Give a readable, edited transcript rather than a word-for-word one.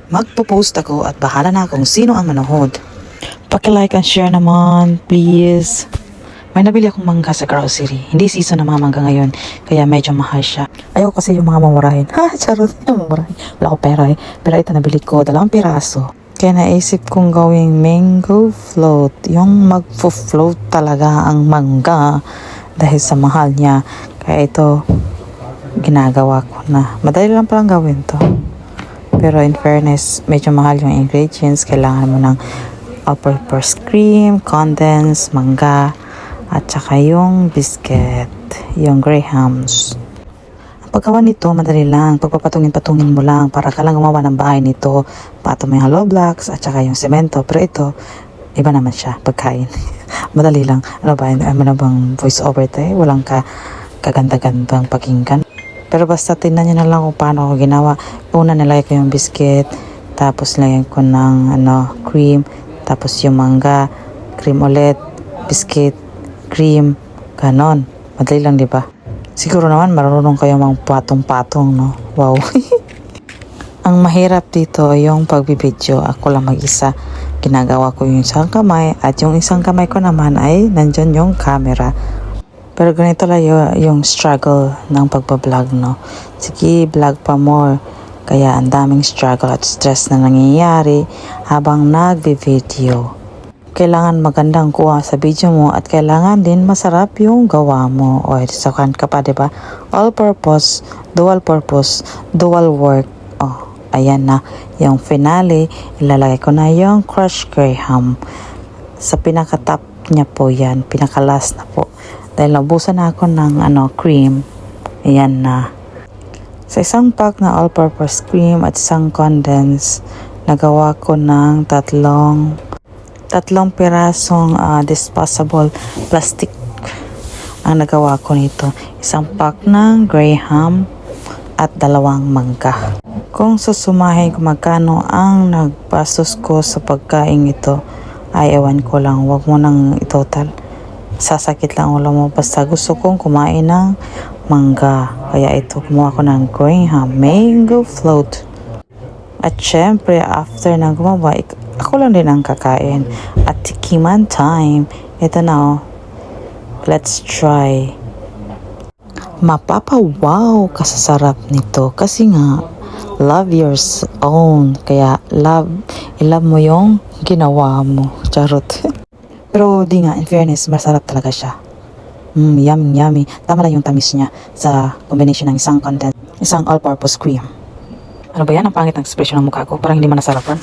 Magpo-post ako at bahala na kung sino ang manood. Paki-like and share naman, please. May nabili akong mangga sa grocery. Hindi season ng mga mangga ngayon, kaya medyo mahal siya. Ayoko kasi yung mga mamurahin. Ha, charot, yung mamurahin. Wala ko pera eh. Pero ito nabili ko, 2 piraso. Kaya naisip kong gawing mango float. Yung magfo-float talaga ang mangga dahil sa mahal niya. Kaya ito, ginagawa ko na. Madali lang palang gawin to. Pero in fairness, medyo mahal yung ingredients. Kailangan mo ng all-purpose cream, condensed, mangga, at saka yung biscuit, yung Grahams. Ang paggawa nito, madali lang. Pagpapatungin-patungin mo lang para ka lang gumawa ng bahay nito. Pato mo yung hollow blocks at saka yung semento. Pero ito, iba naman siya, pagkain. Madali lang. Ano ba, ano bang voice over tayo? Walang kaganda-gandang pakinggan. Pero basta tingnan nyo na lang kung paano ako ginawa. Una nilagay ko yung biscuit, tapos nilagay ko ng cream, tapos yung mangga, cream ulit, biscuit, cream, ganon. Madali lang, di ba? Siguro naman marunong kayo mang patong-patong, no? Wow. Ang mahirap dito yung pagbibideo. Ako lang mag-isa. Ginagawa ko yung isang kamay at yung isang kamay ko naman ay nandyan yung camera. Pero ganito lang yung struggle ng pagbablog, no? Sige, vlog pa more. Kaya ang daming struggle at stress na nangyayari habang nagbi-video. Kailangan magandang kuha sa video mo at kailangan din masarap yung gawa mo. O, isakan ka pa, diba? All purpose, dual work. Oh, ayan na. Yung finale, ilalagay ko na yung crushed graham. Sa pinaka-top niya po yan. Pinaka-last na po. Dahil nabusan na ako ng cream. Ayan na. Sa isang pack na all-purpose cream at isang condense, nagawa ko ng tatlong pirasong disposable plastic ang nagawa ko nito. Isang pack ng graham at 2 mangga. Kung susumahin kung magkano ang nagpastos ko sa pagkain ito, ay ewan ko lang. Huwag mo nang itotal. Sasakit lang ulo mo. Basta gusto kong kumain ng mangga. Kaya ito, kumuha ko ng graham mango float. At syempre, after na gumawa, ako lang din ang kakain. At tikiman time. Ito na oh. Let's try. Mapapawaw kasasarap nito. Kasi nga, love your own. Kaya i-love mo yung ginawa mo. Charot. Pero di nga, in fairness, masarap talaga siya. Yummy. Tama lang yung tamis niya sa combination ng isang all-purpose cream. Ano ba yan? Ang pangit ng expression ng mukha ko. Parang hindi man nasarapan.